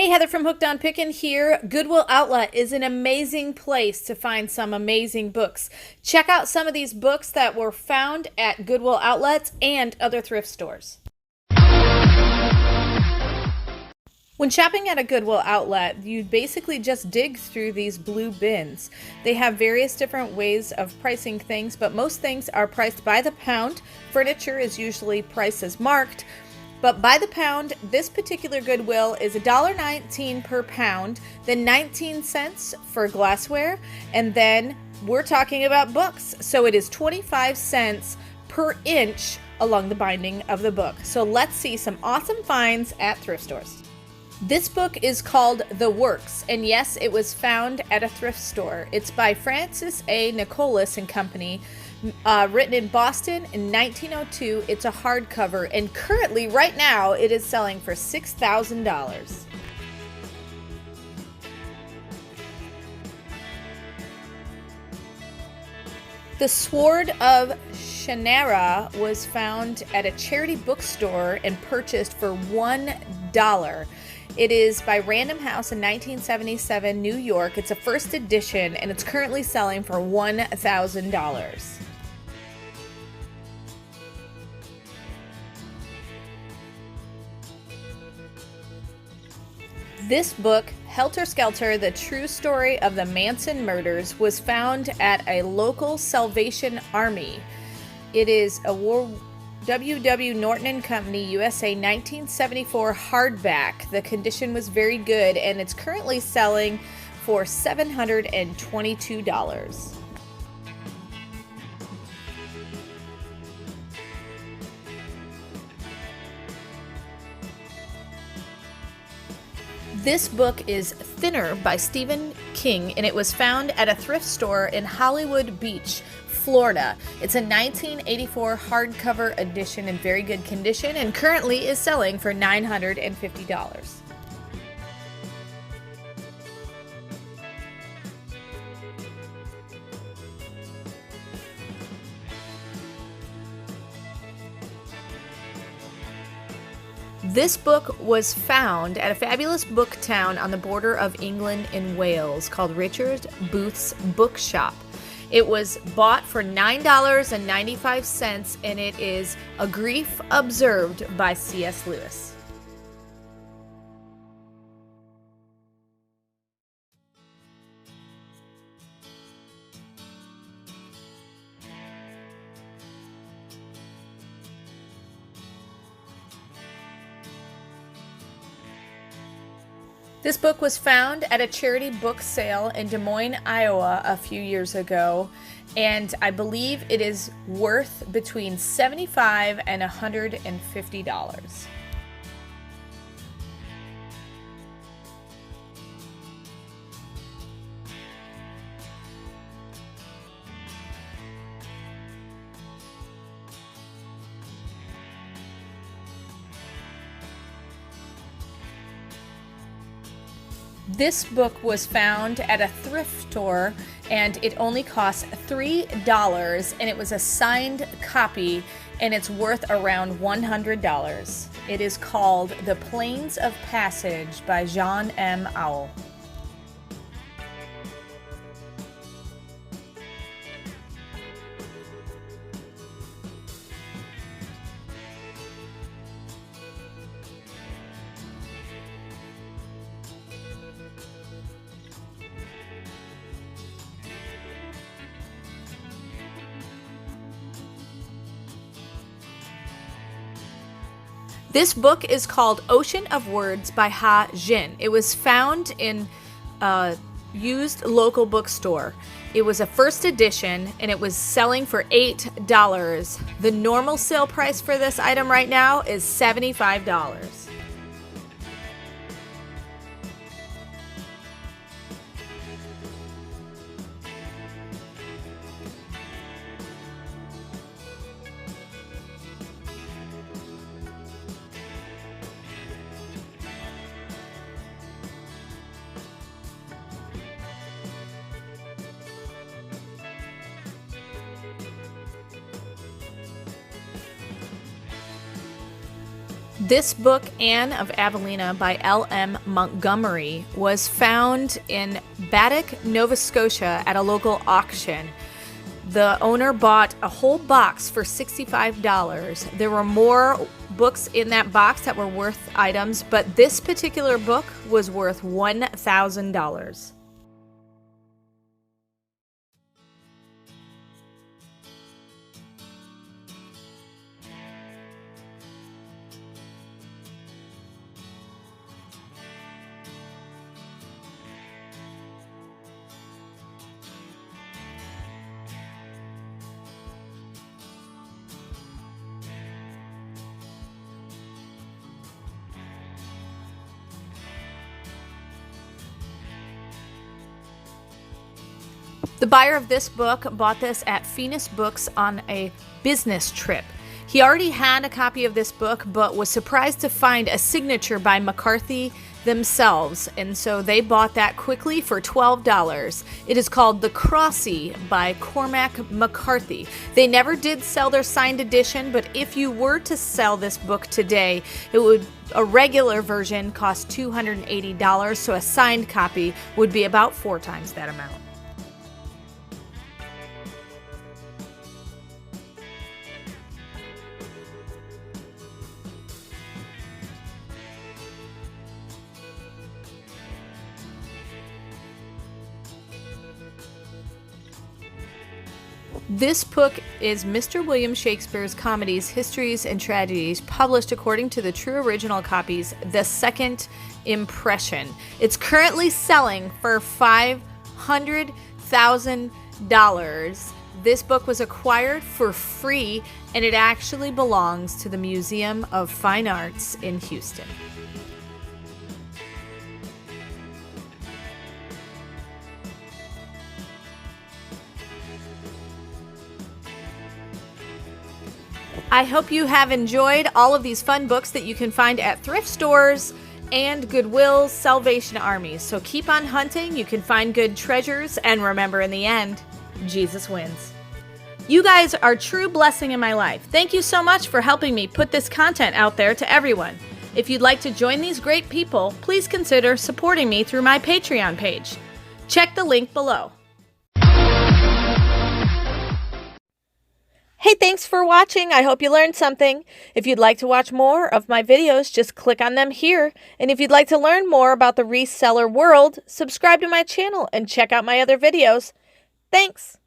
Hey, Heather from Hooked on Pickin here. Goodwill Outlet is an amazing place to find some amazing books. Check out some of these books that were found at Goodwill Outlets and other thrift stores. When shopping at a Goodwill Outlet, you basically just dig through these blue bins. They have various different ways of pricing things, but most things are priced by the pound. Furniture is usually priced as marked. But by the pound, this particular Goodwill is $1.19 per pound, then 19 cents for glassware, and then we're talking about books. So it is 25 cents per inch along the binding of the book. So let's see some awesome finds at thrift stores. This book is called The Works, and yes, it was found at a thrift store. It's by Francis A. Nicholas and Company. Written in Boston in 1902. It's a hardcover, and currently, right now, it is selling for $6,000. The Sword of Shannara was found at a charity bookstore and purchased for $1. It is by Random House in 1977, New York. It's a first edition, and it's currently selling for $1,000. This book, Helter Skelter, The True Story of the Manson Murders, was found at a local Salvation Army. It is a W.W. Norton & Company, USA, 1974 hardback. The condition was very good, and it's currently selling for $722. This book is Thinner by Stephen King, and it was found at a thrift store in Hollywood Beach, Florida. It's a 1984 hardcover edition in very good condition and currently is selling for $950. This book was found at a fabulous book town on the border of England and Wales called Richard Booth's Bookshop. It was bought for $9.95, and it is A Grief Observed by C.S. Lewis. This book was found at a charity book sale in Des Moines, Iowa a few years ago, and I believe it is worth between $75 and $150. This book was found at a thrift store, and it only cost $3, and it was a signed copy, and it's worth around $100. It is called The Plains of Passage by John M. Owl. This book is called Ocean of Words by Ha Jin. It was found in a used local bookstore. It was a first edition, and it was selling for $8. The normal sale price for this item right now is $75. This book, Anne of Avellina by L.M. Montgomery, was found in Baddeck, Nova Scotia at a local auction. The owner bought a whole box for $65. There were more books in that box that were worth items, but this particular book was worth $1,000. The buyer of this book bought this at Phoenix Books on a business trip. He already had a copy of this book, but was surprised to find a signature by McCarthy themselves, and so they bought that quickly for $12. It is called The Crossy by Cormac McCarthy. They never did sell their signed edition, but if you were to sell this book today, a regular version cost $280, so a signed copy would be about 4 times that amount. This book is Mr. William Shakespeare's comedies, histories, and tragedies, published according to the true original copies, The Second Impression. It's currently selling for $500,000. This book was acquired for free, and it actually belongs to the Museum of Fine Arts in Houston. I hope you have enjoyed all of these fun books that you can find at thrift stores and Goodwill's Salvation Armies. So keep on hunting, you can find good treasures, and remember, in the end, Jesus wins. You guys are a true blessing in my life. Thank you so much for helping me put this content out there to everyone. If you'd like to join these great people, please consider supporting me through my Patreon page. Check the link below. Hey, thanks for watching. I hope you learned something. If you'd like to watch more of my videos, just click on them here. And if you'd like to learn more about the reseller world, subscribe to my channel and check out my other videos. Thanks.